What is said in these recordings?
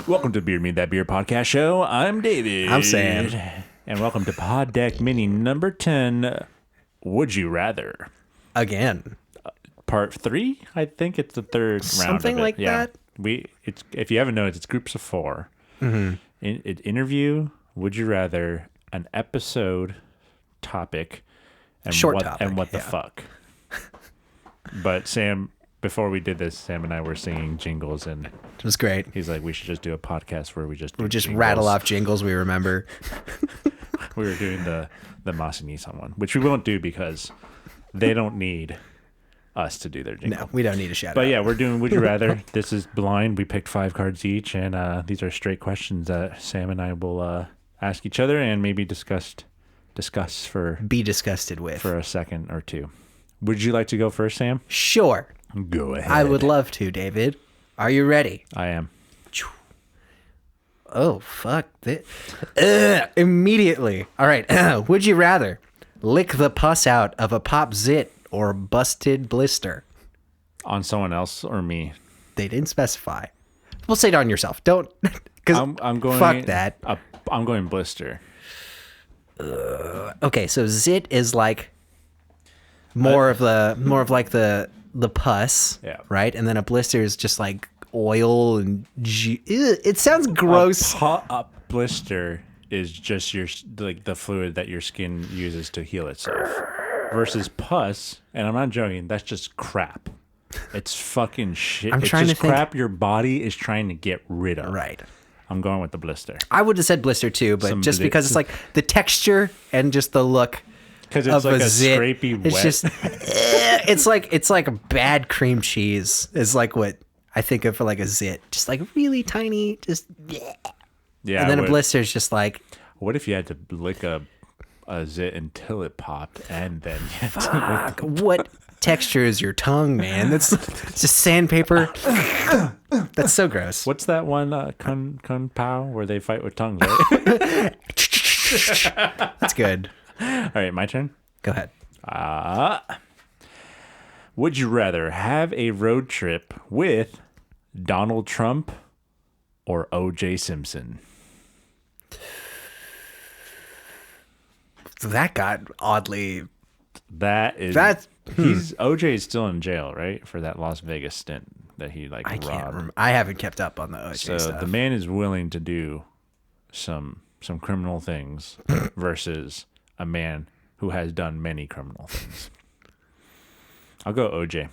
Welcome to Beer Me That Beer podcast show. I'm David. I'm Sam. And welcome to Pod Deck Mini number 10, Would You Rather? Again. Part 3? I think it's the third round Something of it. like that? If you haven't noticed, it's groups of 4. Mm-hmm. Interview, Would You Rather, an episode, topic, and what the fuck. But Sam, before we did this, Sam and I were singing jingles, and It was great. he's like, we should just do a podcast where we just Just jingles. rattle off jingles we remember. We were doing the Masa Nissan one, which we won't do because they don't need us to do their jingle. No, we don't need a shout But out. yeah, we're doing Would You Rather. This is blind. We picked 5 cards each, and these are straight questions that Sam and I will ask each other and maybe discuss for Be disgusted with. a second or two. Would you like to go first, Sam? Sure. Go ahead. I would love to, David. Are you ready? I am. Oh, fuck. Immediately. All right. Would you rather lick the pus out of a pop zit or busted blister? On someone else or me? They didn't specify. We'll say it on yourself. Don't. Because I'm going. fuck that. I'm going blister. Okay, so zit is like more of like the pus, Yeah. right? And then a blister is just like oil and it sounds gross. A blister is just the fluid that your skin uses to heal itself. Versus pus, and I'm not joking, that's just crap. It's fucking shit. I'm it's trying just to think. crap your body is trying to get rid of. Right. I'm going with the blister. I would have said blister too, but Some just bit- because it's like the texture and just the look Because it's of like a zit, scrapey it's wet. just it's like a bad cream cheese is like what I think of for like a zit, just like really tiny, just yeah. and then a blister is just like What if you had to lick a zit until it popped and then you had to fuck, what texture is your tongue, man? That's it's just sandpaper. That's so gross. What's that one, Kung Pao, where they fight with tongues, right? That's good. All right, my turn. Go ahead. Would you rather have a road trip with Donald Trump or O.J. Simpson? That got oddly. He's O.J. is still in jail, right, for that Las Vegas stint that he I robbed. can't remember. I haven't kept up on the OJ So stuff. the man is willing to do some criminal things versus a man who has done many criminal things. I'll go OJ.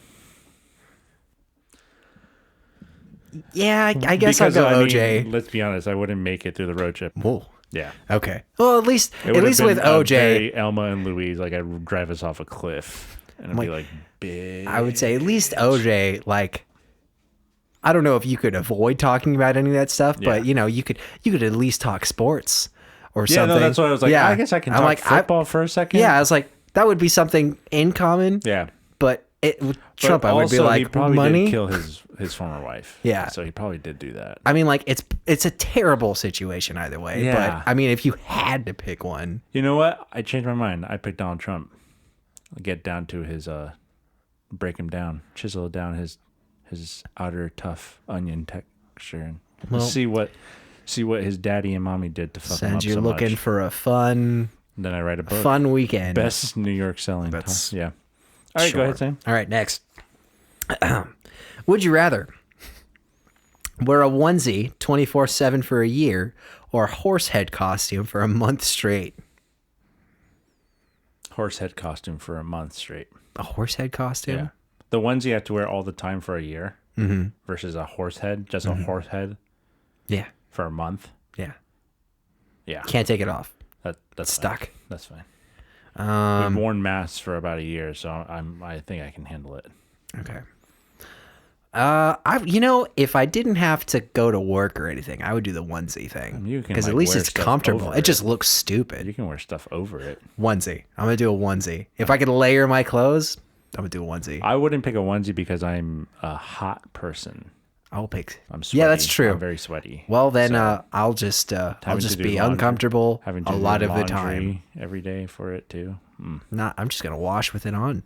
Yeah, I guess I'll Because, go I mean, OJ. let's be honest, I wouldn't make it through the road trip. Whoa. Yeah. Okay. Well, at least It would have with been OJ, very Elma and Louise, like I'd drive us off a cliff and it'd be Like, like, bitch. I would say at least OJ, like, I don't know if you could avoid talking about any of that stuff, Yeah. but you could at least talk sports or Yeah, something. no, that's what I was like. Yeah. I guess I can I'm talk like, football for a second. Yeah, I was like, that would be something in common. Yeah. But with Trump, But I would be also, he like, probably money. did kill his former wife. Yeah. So he probably did do that. I mean, like, it's a terrible situation either way. Yeah. But I mean, if you had to pick one, You know what? I changed my mind. I picked Donald Trump. I'll get down to his break him down, chisel down his outer tough onion texture, and Well- see what his daddy and mommy did to fuck him up since you're so looking much. for a fun Then I write a book. weekend. Best New York selling. That's- Yeah. All right, Sure. go ahead, Sam. All right, next. Would you rather wear a onesie 24/7 for a year or a horse head costume for a month straight? Horse head costume for a month straight. A horse head costume? Yeah. The ones you have to wear all the time for a year versus a horse head, just a horse head Yeah. for a month. Yeah. Yeah. Can't take it off. That's Stuck. Fine. That's fine. We've worn masks for about a year, so I think I can handle it. Okay. If I didn't have to go to work or anything, I would do the onesie thing. You can, Because like, at least wear it's stuff comfortable. over It just it. looks stupid. You can wear stuff over it. Onesie. I'm gonna do a onesie. If I could layer my clothes, I'm gonna do a onesie. I wouldn't pick a onesie because I'm a hot person. I'll pick. I'm sweaty. Yeah, that's true. I'm very sweaty. Well, then So, I'll just having to do be laundry- uncomfortable having to a do lot of the laundry time. every day for it too. I'm just gonna wash with it on,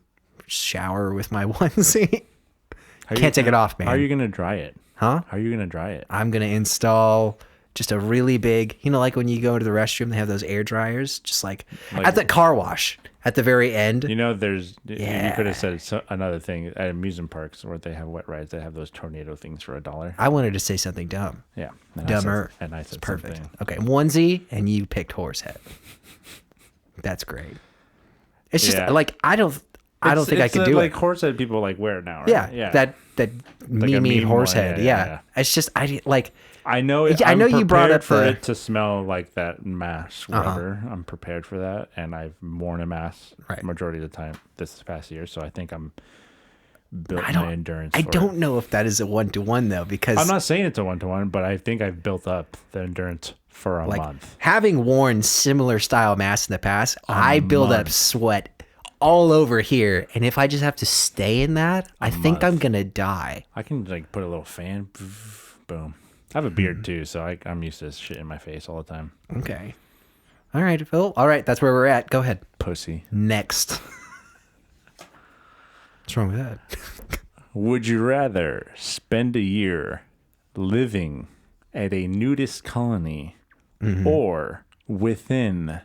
shower with my onesie. Can't take it off, man. How are you gonna dry it? Huh? How are you gonna dry it? I'm gonna install just a really big, like when you go to the restroom, they have those air dryers, just like at the car wash at the very end. You could have said another thing at amusement parks where they have wet rides. They have those tornado things for $1. I wanted to say something dumb. Yeah, dumber. I said perfect. Something. Okay, onesie, and you picked horse head. That's great. It's just like I don't think I could do like it. horse head people like wear it now, right? Yeah. That meme horse head. Yeah. It's just I know it. I know you brought up for it to smell like that mask. Whatever. I'm prepared for that, and I've worn a mask majority of the time this past year. So I think I'm built my endurance. I don't know if that is a 1-to-1 though, because I'm not saying it's a 1-to-1, but I think I've built up the endurance for a month. Having worn similar style masks in the past, I build up sweat all over here, and if I just have to stay in that, I think I'm gonna die. I can put a little fan, boom. I have a beard too, so I'm used to this shit in my face all the time. Okay. All right, Phil. All right, that's where we're at. Go ahead. Pussy. Next. What's wrong with that? Would you rather spend a year living at a nudist colony or within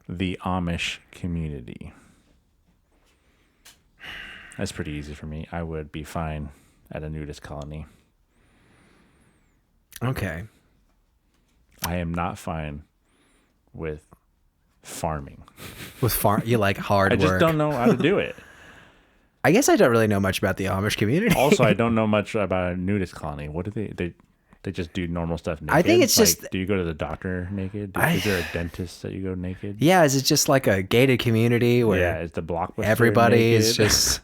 the Amish community? That's pretty easy for me. I would be fine at a nudist colony. Okay. I am not fine with farming. You like hard work. I just don't know how to do it. I guess I don't really know much about the Amish community. Also, I don't know much about a nudist colony. What do they just do normal stuff naked? I think it's just... Do you go to the doctor naked? Is there a dentist that you go naked? Yeah, is it just like a gated community where is the Blockbuster everybody naked? is just...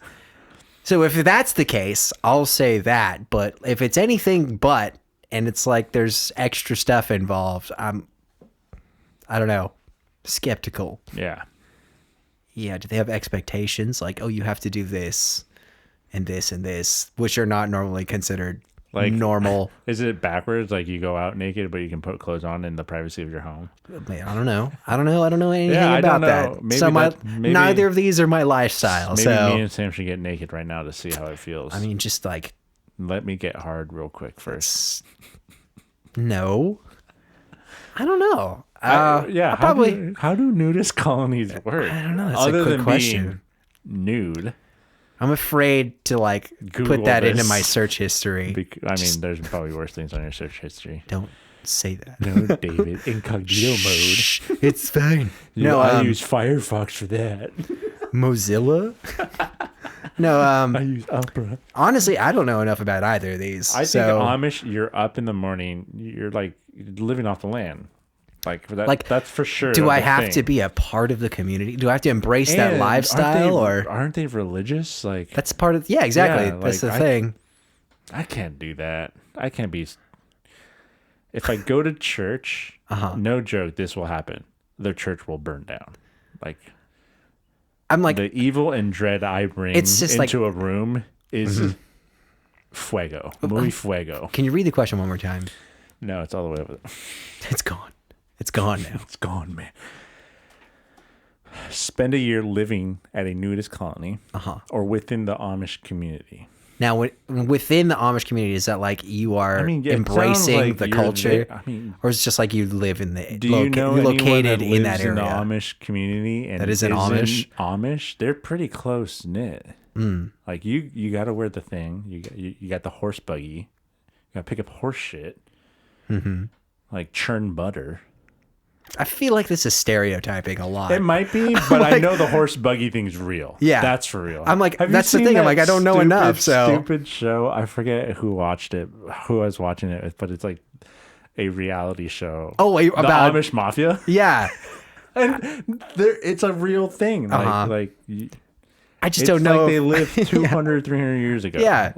So if that's the case, I'll say that. But if it's anything but, and it's like there's extra stuff involved, I don't know, skeptical. Yeah. Yeah, do they have expectations? Like, oh, you have to do this and this and this, which are not normally considered normal. Is it backwards? Like you go out naked, but you can put clothes on in the privacy of your home? I don't know. I don't know anything about that. Maybe neither of these are my lifestyle. Maybe me and Sam should get naked right now to see how it feels. I mean, just like... Let me get hard real quick first. No. I don't know. How do nudist colonies work? I don't know. That's Other a good than question. Being nude. I'm afraid to Google put that this. into my search history. There's probably worse things on your search history. Don't say that. No, David. Incognito mode. It's fine. I use Firefox for that. Mozilla? No, I use Opera. Honestly, I don't know enough about either of these. I think Amish, you're up in the morning, you're living off the land. That's for sure. Do I have to be a part of the community? Do I have to embrace that lifestyle? Aren't they religious? That's part of... Yeah, exactly. That's the thing. I can't do that. I can't be... If I go to church, no joke, this will happen. Their church will burn down. I'm like... The evil and dread I bring into a room is fuego. Muy fuego. Can you read the question one more time? No, it's all the way over there. It's gone. It's gone now. It's gone, man. Spend a year living at a nudist colony or within the Amish community. Now, within the Amish community, is that you are embracing the culture? Or is it just you live in the... Do you know located in that area? In the Amish community and that is an Amish? Amish, they're pretty close knit. You got to wear the thing. You got the horse buggy. You got to pick up horse shit. Churn butter. I feel like this is stereotyping a lot. It might be, but I know the horse buggy thing's real. Yeah. That's for real. I'm that's the thing. I'm I don't know enough. Stupid show. I forget who watched it, who I was watching it with, but it's a reality show. Oh, about the Amish Mafia? Yeah. And it's a real thing. I just don't know. They lived 200, 300 years ago. Yeah.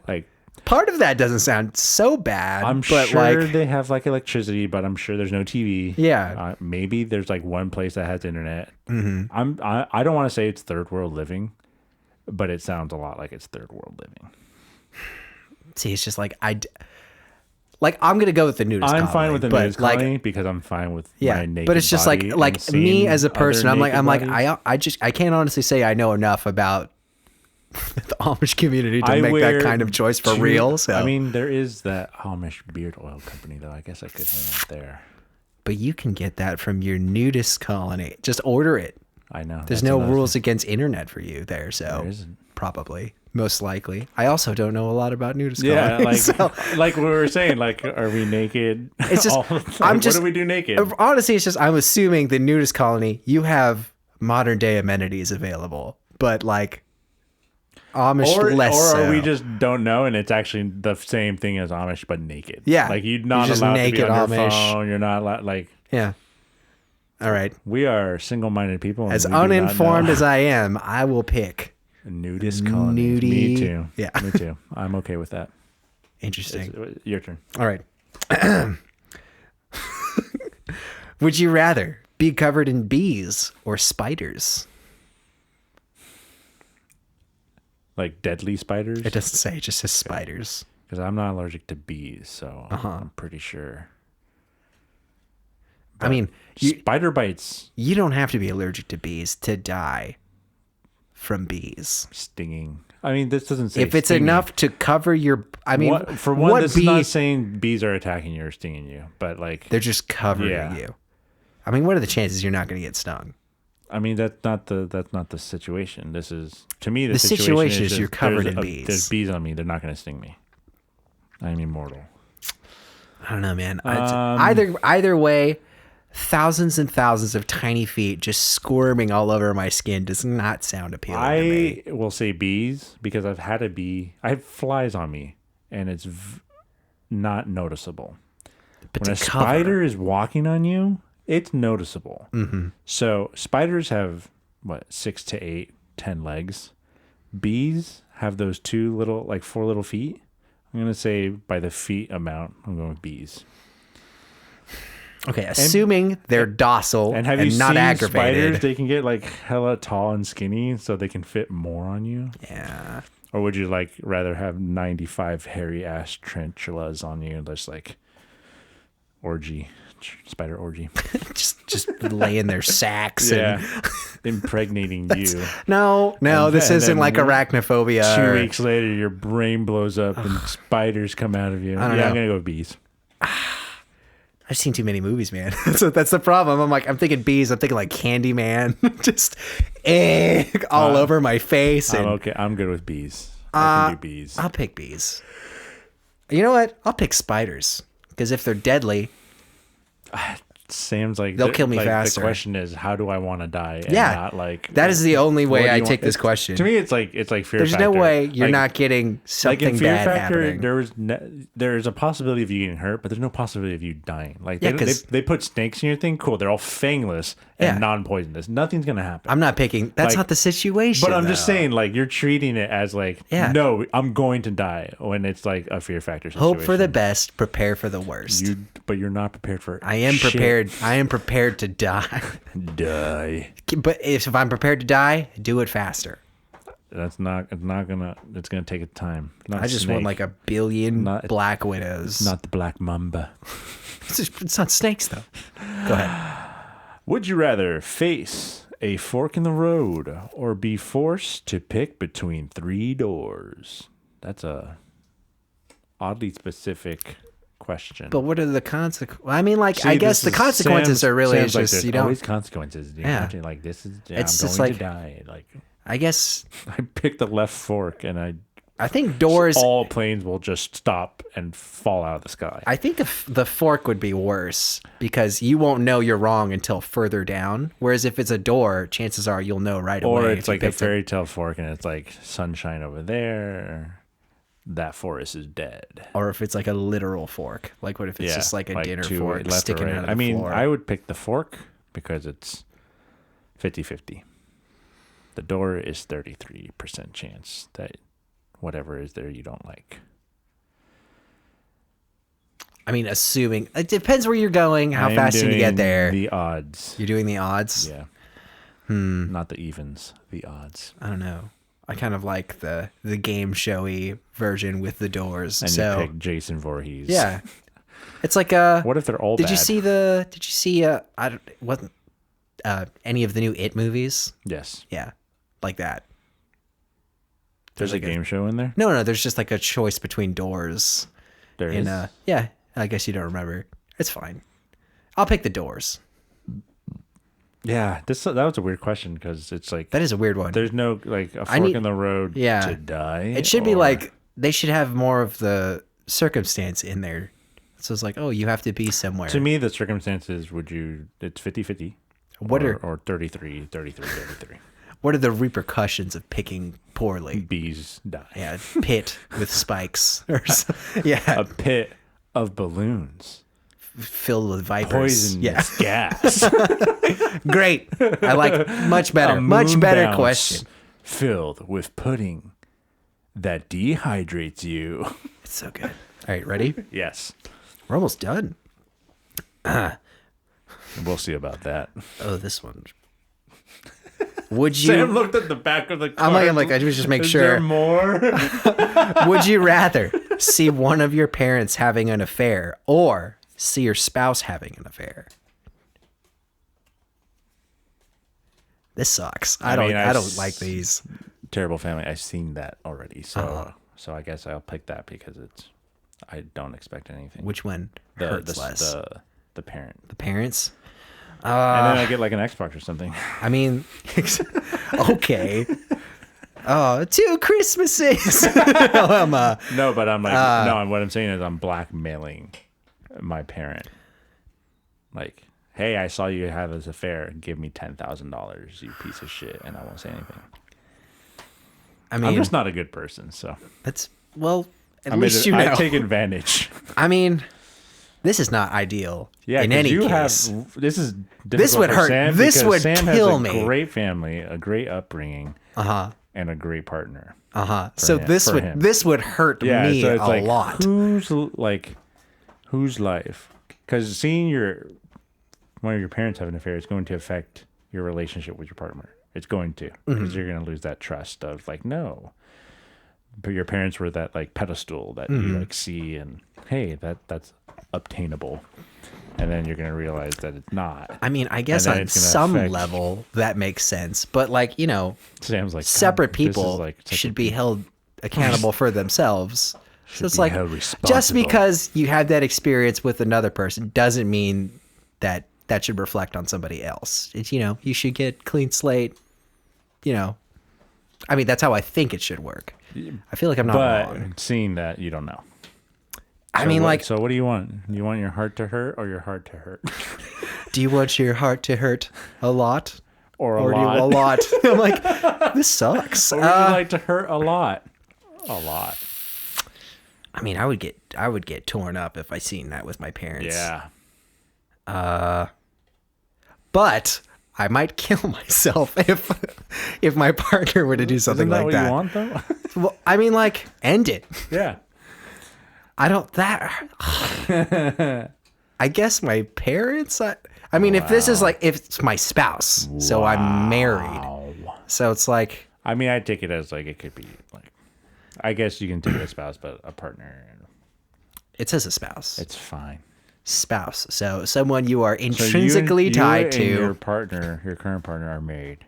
Part of that doesn't sound so bad. I'm sure they have electricity, but I'm sure there's no TV. Yeah. Maybe there's one place that has internet. I don't want to say it's third world living, but it sounds a lot like it's third world living. See, it's just I'm gonna go with the nudist. I'm fine with the nudist colony because I'm fine with my naked but it's just body me as a person. I can't honestly say I know enough about the Amish community to make that kind of choice for real. So I mean, there is that Amish beard oil company, though. I guess I could hang out there. But you can get that from your nudist colony. Just order it. I know. There's no rules against internet for you there, so there isn't. Probably. Most likely. I also don't know a lot about nudist colonies. Yeah, like we were saying, like, are we naked? It's just, what do we do naked? Honestly, it's just, I'm assuming the nudist colony, you have modern day amenities available, but like Amish less so. Or we just don't know, and it's actually the same thing as Amish, but naked. Yeah. Like, you're not allowed to be on your phone. You're not allowed, like... Yeah. All right. We are single-minded people. As uninformed as I am, I will pick... Nudist colony. Me too. Yeah. Me too. I'm okay with that. Interesting. Your turn. All right. Would you rather be covered in bees or spiders? Like deadly spiders? It doesn't say. It just says spiders. Because I'm not allergic to bees, so I'm pretty sure. But I mean... spider bites. You don't have to be allergic to bees to die from bees. Stinging. I mean, this doesn't say if it's stinging. enough to cover your... I mean, this is not saying bees are attacking you or stinging you, but like... They're just covering you. I mean, what are the chances you're not going to get stung? I mean, that's not the situation. This is... To me, the situation is you're covered in bees. There's bees on me. They're not going to sting me. I'm immortal. I don't know, man. Either way... Thousands and thousands of tiny feet just squirming all over my skin does not sound appealing to me. I will say bees because I've had a bee. I have flies on me, and it's not noticeable. But when a spider is walking on you, it's noticeable. Mm-hmm. So spiders have, 6 to 8, 10 legs. Bees have those 4 little feet. I'm going to say by the feet amount, I'm going with bees. Okay, assuming they're docile and not aggravated. Spiders, they can get like hella tall and skinny so they can fit more on you. Yeah. Or would you rather have 95 hairy ass tarantulas on you? That's like spider orgy. just lay in their sacks and impregnating you. No, this isn't like arachnophobia. 2 weeks later, your brain blows up and spiders come out of you. I'm gonna go with bees. I've seen too many movies, man. So that's the problem. I'm thinking bees. I'm thinking like Candyman, just all over my face. I'm okay. I'm good with bees. I can do bees. I'll pick bees. You know what? I'll pick spiders because if they're deadly, Sam's like they'll kill me faster. The question is, how do I want to die? And not that is the only way I take this question. To me, it's like fear. There's factor. No way you're not getting something in Fear bad Factor, happening. There's a possibility of you getting hurt, but there's no possibility of you dying. Like they put snakes in your thing. Cool, they're all fangless and non-poisonous. Nothing's gonna happen. I'm not picking. That's not the situation. But I'm just saying, you're treating it as no, I'm going to die when it's like a fear factor situation. Hope for the best, prepare for the worst. But you're not prepared for. I am prepared. I am prepared to die. Die. But if I'm prepared to die, do it faster. It's gonna take a time. I just want like a billion Black Widows. Not the Black Mamba. It's not snakes though. Go ahead. Would you rather face a fork in the road or be forced to pick between 3 doors? That's a oddly specific question. But what are the consequences? I mean, I guess the consequences are really just you don't. Always consequences. Imagine, this is. It's I'm just going to die. I guess I picked the left fork, and I think doors. All planes will just stop and fall out of the sky. I think the fork would be worse because you won't know you're wrong until further down. Whereas if it's a door, chances are you'll know right away. Or it's like a fairy tale fork, and it's like sunshine over there. That forest is dead. Or if it's like a literal fork. Like what if it's just like a dinner fork sticking out of the floor? I would pick the fork because it's 50-50. The door is 33% chance that whatever is there you don't like. I mean, assuming... It depends where you're going, how fast you can get there. The odds. You're doing the odds? Yeah. Not the evens, the odds. I don't know. I kind of like the game showy version with the doors. And you pick Jason Voorhees. Yeah, it's like a. What if they're all? Did you see any of the new It movies? Yes. Yeah, like that. There's a game show in there? No, there's just like a choice between doors. There is? Yeah, I guess you don't remember. It's fine. I'll pick the doors. Yeah, that was a weird question because it's like... That is a weird one. There's no, like, a fork in the road to die. It should be like, they should have more of the circumstance in there. So it's like, oh, you have to be somewhere. To me, the circumstances it's 50-50. Or 33. What are the repercussions of picking poorly? Bees die. Yeah, pit with spikes. Yeah. A pit of balloons. Filled with vipers. Poisonous gas. Great. I like much better. Much better question. Filled with pudding that dehydrates you. It's so good. All right, ready? Yes. We're almost done. We'll see about that. Oh, this one. Would you? Sam looked at the back of the car. I'm like, I just make sure. Is there more? Would you rather see one of your parents having an affair or see your spouse having an affair? This sucks. I don't like these. Terrible Family. I've seen that already, so I guess I'll pick that because I don't expect anything. Which one hurts less? The parent. The parents. And then I get like an Xbox or something. I mean, okay. Oh, 2 Christmases. No, but I'm like, what I'm saying is I'm blackmailing my parent. Like, hey, I saw you have this affair. Give me $10,000, you piece of shit, and I won't say anything. I mean, I'm just not a good person, so. At least you know. I take advantage. I mean, this is not ideal. Yeah, in any case. This would hurt. Sam this would Sam kill has me. A great family, a great upbringing, and a great partner. So this would hurt me so it's a lot. Whose life? Because seeing one of your parents have an affair is going to affect your relationship with your partner. It's going to, because you're going to lose that trust of like, no. But your parents were that like pedestal that you like see and hey, that's obtainable. And then you're going to realize that it's not. I mean, I guess on some level that makes sense. But like, you know, Sam's like, separate people should be held accountable for themselves. So it's like, just because you had that experience with another person doesn't mean that should reflect on somebody else. It's, you know, you should get clean slate. You know, I mean, that's how I think it should work. I feel like I'm not wrong. But seeing that, you don't know. So what do you want? Do you want your heart to hurt or your heart to hurt? Do you want your heart to hurt a lot? Or a lot? Do you a lot? I'm like, this sucks. Or would you like to hurt a lot? A lot. I mean, I would get torn up if I seen that with my parents. Yeah. But I might kill myself if my partner were to do something like that. Isn't that what you want, though? Well, I mean, like, end it. Yeah. I guess my parents. I mean, if this is like, if it's my spouse, so I'm married, so it's like. I mean, I take it as like it could be like, I guess you can take it as spouse, but a partner. It says a spouse. It's fine. Spouse. So someone you are intrinsically tied to. Your partner, your current partner, are married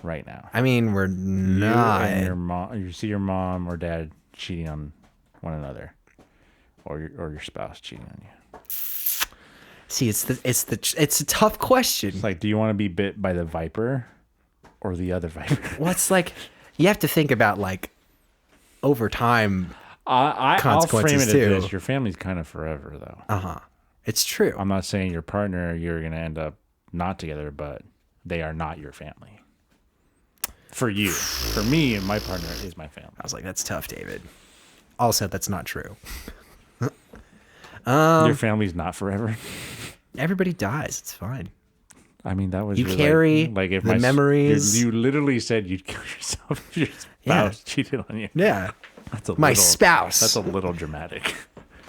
right now. I mean, we're not. You and your mom. You see your mom or dad cheating on one another, or your spouse cheating on you. See, it's a tough question. It's like, do you want to be bit by the viper or the other viper? Well, it's like you have to think about like over time. I'll frame it as this: your family's kind of forever, though. It's true. I'm not saying your partner you're gonna end up not together, but they are not your family. For you, for me, my partner is my family. I was like, that's tough, David. Also, that's not true. Your family's not forever. Everybody dies. It's fine. I mean, that was you carry like if the memories. You literally said you'd kill yourself if your spouse cheated on you. Yeah, spouse. That's a little dramatic.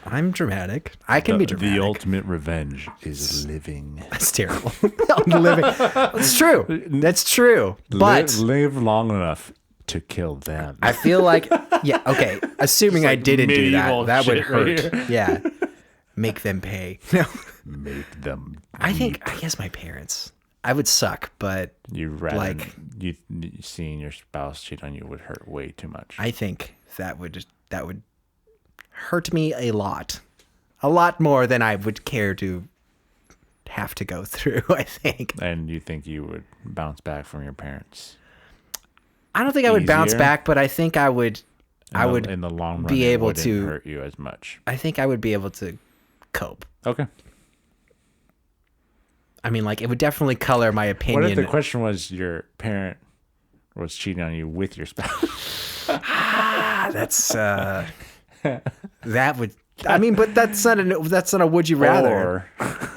I'm dramatic. I can be dramatic. The ultimate revenge is living. That's terrible. Living. That's true. That's true. But live long enough to kill them. I feel like, yeah, okay. Assuming I didn't do that would hurt. Right, yeah. Make them pay. No. Make them. I guess my parents. I would suck, but you rather you seeing your spouse cheat on you would hurt way too much. I think that would hurt me a lot more than I would care to have to go through. I think. And you think you would bounce back from your parents? I don't think I would bounce back, but I think I would. In the long run, be able to hurt you as much. I think I would be able to cope. Okay. I mean, like, it would definitely color my opinion. What if the question was your parent was cheating on you with your spouse? That's that would. I mean, but that's not a would you rather. Or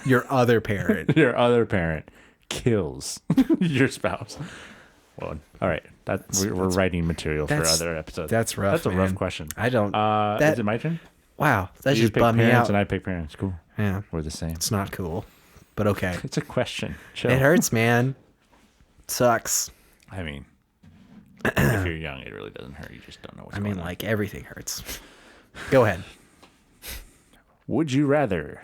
your other parent. Your other parent kills your spouse. Well, all right. We're writing material for other episodes. That's rough. That's a rough question. I don't. Is it my turn? Wow, that just bummed me out. And I pick parents. Cool. Yeah, we're the same. It's not cool, but okay. It's a question. Chill. It hurts, man. Sucks. I mean, if you're young, it really doesn't hurt. You just don't know what's going on. Like, everything hurts. Go ahead. Would you rather?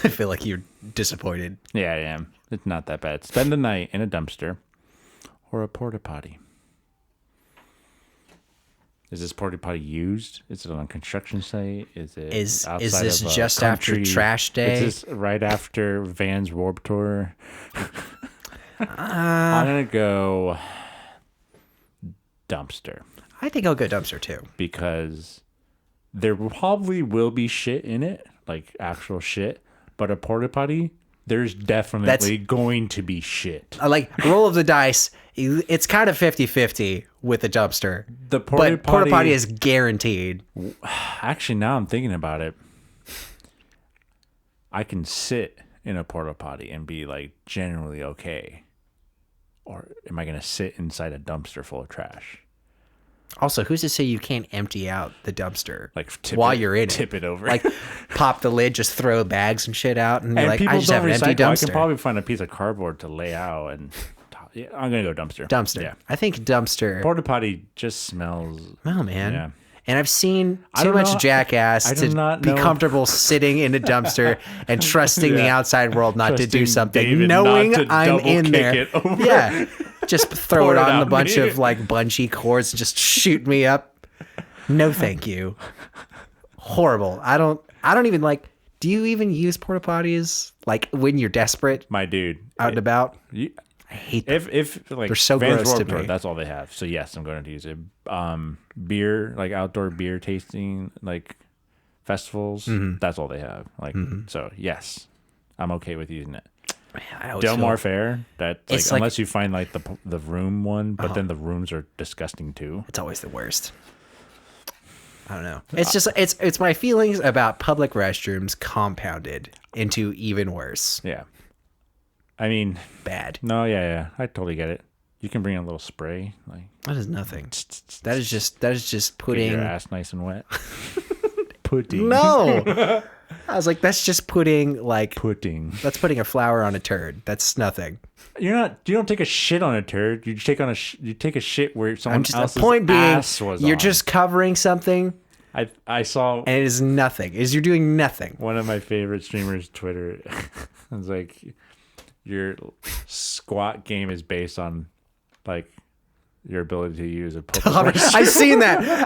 I feel like you're disappointed. Yeah, I am. It's not that bad. Spend the night in a dumpster or a porta potty. Is this porta potty used? Is it on a construction site? Is it is outside this of just country? After trash day? Is this right after Vans Warped Tour? I'm gonna go dumpster. I think I'll go dumpster too, because there probably will be shit in it, like actual shit. But a porta potty, there's definitely going to be shit. Like, roll of the dice. It's kind of 50-50 with a dumpster. But porta potty is guaranteed. Actually, now I'm thinking about it. I can sit in a porta potty and be like generally okay. Or am I going to sit inside a dumpster full of trash? Also, who's to say you can't empty out the dumpster you're in it? Tip it over. Like, pop the lid, just throw bags and shit out, and be like, I just have an empty dumpster. I can probably find a piece of cardboard to lay out, and I'm going to go dumpster. Dumpster. Yeah. I think dumpster. Porta potty just smells. Oh, man. Yeah. And I've seen too much jackass to be comfortable sitting in a dumpster and trusting the outside world not to do something, David knowing I'm in there. Yeah. Just throw it on a bunch of like bungee cords and just shoot me up. No, thank you. Horrible. I don't even like. Do you even use porta potties like when you're desperate? My dude, out and about. I hate them. If like they're so gross to me. That's all they have. So yes, I'm going to use it. Beer, like outdoor beer tasting, like festivals. Mm-hmm. That's all they have. Like so, yes, I'm okay with using it. Del Mar Fair. That's like, unless you find like the room one, but then the rooms are disgusting too. It's always the worst. I don't know. It's just it's my feelings about public restrooms compounded into even worse. Yeah. I mean, bad. No, yeah. I totally get it. You can bring a little spray. Like that is nothing. That is just putting your ass nice and wet. Pudding. No. I was like, that's just putting pudding. That's putting a flower on a turd. That's nothing. You don't take a shit on a turd. You take a shit where someone else's point being, ass was you're on. Just covering something. I saw, and it is nothing. You're doing nothing. One of my favorite streamers' Twitter was like, your squat game is based on like your ability to use a public restroom.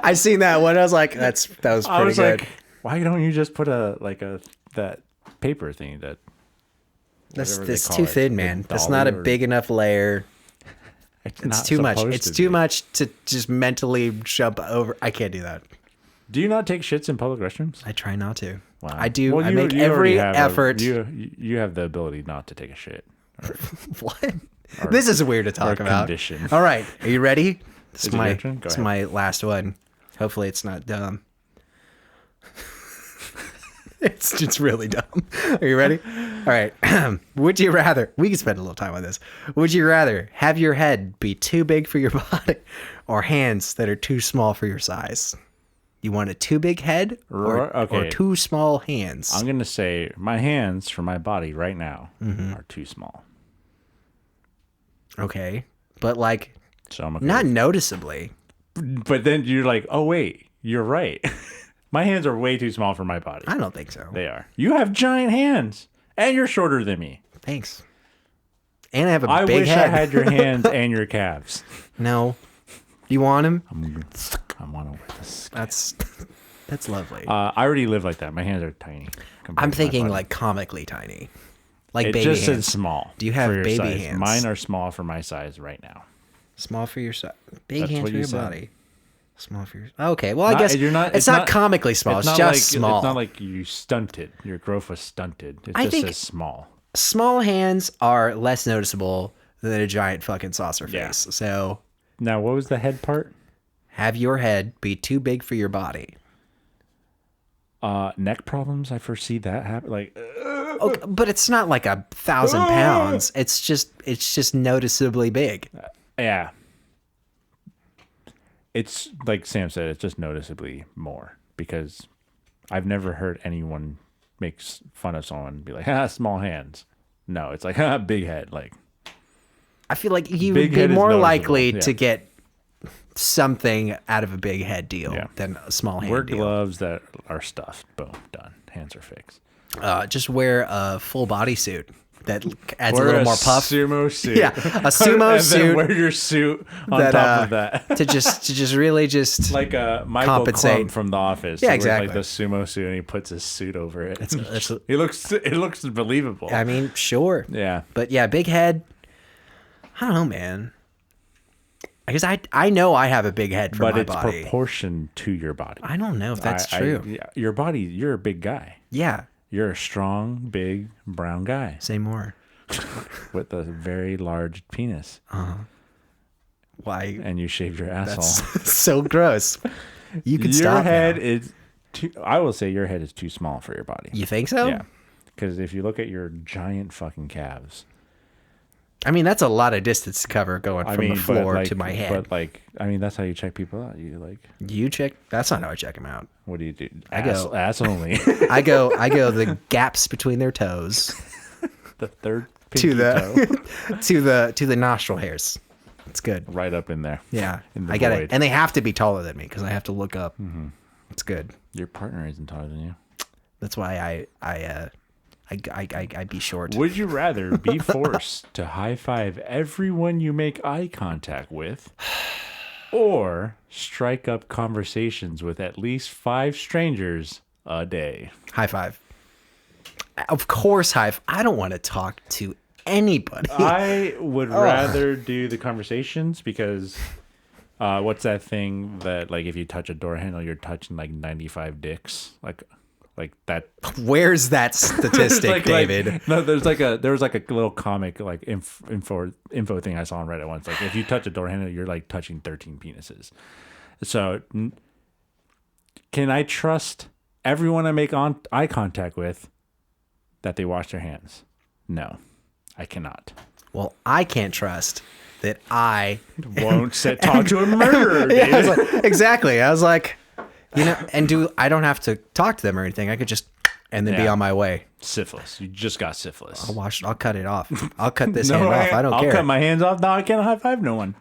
I seen that one. I was like, that was pretty good. Like, why don't you just put that paper thing that's too thin, man. That's not a big enough layer. It's too much. It's too much to just mentally jump over. I can't do that. Do you not take shits in public restrooms? I try not to. Wow. I do. Well, I make every effort. You have the ability not to take a shit. What? This is weird to talk about. Condition. All right. Are you ready? This is my last one. Hopefully it's not dumb. It's just really dumb. Are you ready? All right. Would you rather, we can spend a little time on this. Would you rather have your head be too big for your body or hands that are too small for your size? You want a too big head or too small hands? I'm going to say my hands for my body right now are too small. Okay. But like, so I'm okay not noticeably. But then you're like, oh, wait, you're right. My hands are way too small for my body. I don't think so. They are. You have giant hands, and you're shorter than me. Thanks. And I have a I big wish head. I had your hands and your calves. No. You want them? I want to wear this. That's lovely. I already live like that. My hands are tiny. I'm thinking like comically tiny. Like it baby just hands. says small. Do you have for your baby size. hands? Mine are small for my size right now. Small for your size. Big That's hands what for you your said. body. Small for your... Okay, well, I guess it's not comically small. It's not just like, small. It's not like you stunted. Your growth was stunted. It just says small. Small hands are less noticeable than a giant fucking saucer face. Yeah. So now, what was the head part? have your head be too big for your body. Neck problems. I foresee that happen. Like, Okay, but it's not like 1,000 pounds. It's just noticeably big. yeah. It's like Sam said. It's just noticeably more because I've never heard anyone make fun of someone and be like, small hands. No, it's like, big head. Like, I feel like you would be more likely to get something out of a big head deal than a small hand wear deal. gloves that are stuffed. Boom, done. Hands are fixed. Just wear a full bodysuit that adds Wear a little more puff. Sumo suit. Yeah, a sumo and suit. Then wear your suit on top of that. to just really just like Michael compensate Klum from The Office. Yeah, He wears, exactly. like the sumo suit and he puts his suit over it. It's it looks believable. I mean, sure. Yeah. But yeah, big head. I don't know, man. I guess I know I have a big head for my body. But it's proportioned to your body. I don't know if that's true. Your body, you're a big guy. Yeah. You're a strong, big, brown guy. Say more. With a very large penis. Why? And you shave your asshole. That's so gross. You can stop Your head now. is too, I will say your head is too small for your body. You think so? Yeah. Because if you look at your giant fucking calves. I mean, that's a lot of distance to cover going from the floor to my head. But like, I mean, that's how you check people out. You like. You check. That's not how I check them out. What do you do? I go ass only. I go the gaps between their toes. The third pinky toe. to the nostril hairs. It's good. Right up in there. Yeah, In the I got void. it. And they have to be taller than me because I have to look up. Mm-hmm. It's good. Your partner isn't taller than you. That's why I be short. Would you rather be forced to high five everyone you make eye contact with, or strike up conversations with at least 5 strangers a day? High five. Of course, high five. I don't want to talk to anybody. I would rather do the conversations because what's that thing that like if you touch a door handle, you're touching like 95 dicks, like that. Where's that statistic, David? No, there was like a little comic like info thing I saw on Reddit once. Like if you touch a door handle, you're like touching 13 penises. So can I trust everyone I make eye contact with that they wash their hands? No, I cannot. Well, I can't trust that I won't talk to a murderer. Yeah, I was like, exactly. I was like, and I don't have to talk to them or anything. I could just and then be on my way. Syphilis. You just got syphilis. I'll cut it off. I'll cut this hand off. I don't care. I'll cut my hands off. Now I can't high five no one.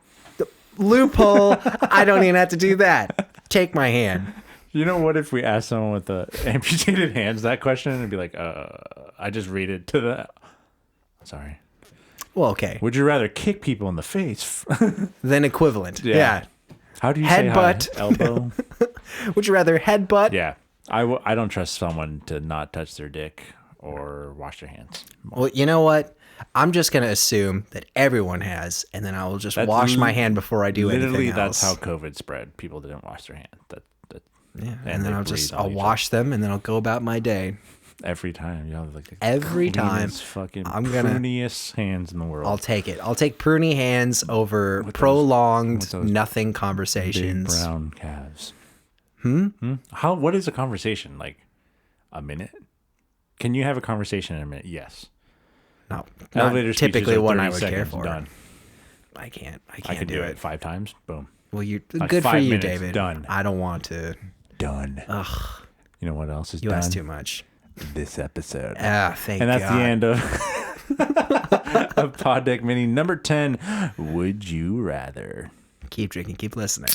Loophole. I don't even have to do that. Take my hand. You know what if we ask someone with the amputated hands that question and be like, I just read it to the... Sorry. Well, okay. Would you rather kick people in the face? Than equivalent. Yeah. How do you headbutt? Say hi? Elbow? Would you rather headbutt? Yeah. I don't trust someone to not touch their dick or wash their hands. Well, you know what? I'm just going to assume that everyone has, and then I will just wash my hand before I do anything else. Literally, that's how COVID spread. People didn't wash their hands. Yeah, and then I'll wash them, and then I'll go about my day. Every time, like every time, fucking pruniest hands in the world. I'll take it. I'll take pruny hands over prolonged nothing conversations. Big brown calves. What is a conversation? Like a minute? Can you have a conversation in a minute? Yes. No, elevator not typically one I would seconds, care for. Done. I can't do it 5 times. Boom. Well, you're good for you, minutes, David. Done. I don't want to. Done. Ugh. You know what else is you done? asked too much. This episode. Thank God. And that's God. the end of Pod Deck Mini number 10. Would you rather? Keep drinking. Keep listening.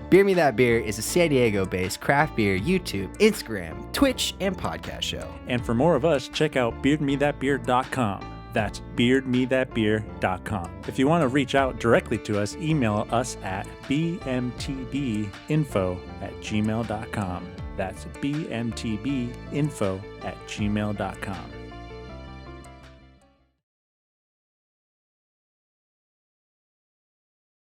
Beer Me That Beer is a San Diego-based craft beer YouTube, Instagram, Twitch, and podcast show. And for more of us, check out beardmethatbeer.com. That's beardmethatbeer.com. If you want to reach out directly to us, email us at bmtbinfo@gmail.com. That's bmtbinfo@gmail.com.